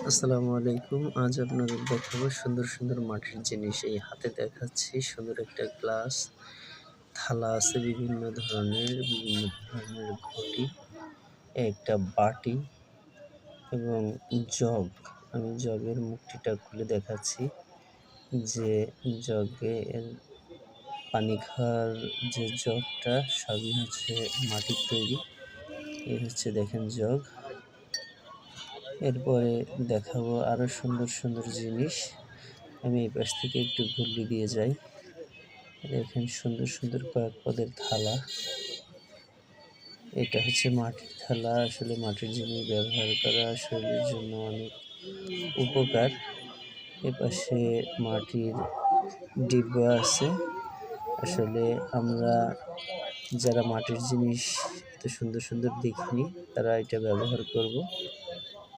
আসসালামু আলাইকুম। আজ আপনাদের দেখাবো সুন্দর, সুন্দর মাটির জিনিস। এই হাতে দেখাচ্ছি সুন্দর একটা গ্লাস, থালা আছে বিভিন্ন ধরনের ঘটি, একটা বাটি এবং জগ। আমি জগের মুখটিটা খুলে দেখাচ্ছি যে জগের পানি খাওয়ার যে জগটা সবই হচ্ছে মাটির তৈরি। এই হচ্ছে দেখেন জগ। এরপরে দেখাবো আরো সুন্দর, সুন্দর জিনিস। আমি এই পাশ থেকে একটু ঘুরলি দিয়ে যাই। দেখেন সুন্দর, সুন্দর কয়েক পদের থালা। এটা হচ্ছে মাটির থালা। আসলে মাটির জিনিস ব্যবহার করা শরীরের জন্য অনেক উপকার। এপাশে মাটির ডিব্বা আছে। আসলে আমরা যারা মাটির জিনিস এত সুন্দর, সুন্দর দেখিনি তারা এটা ব্যবহার করব।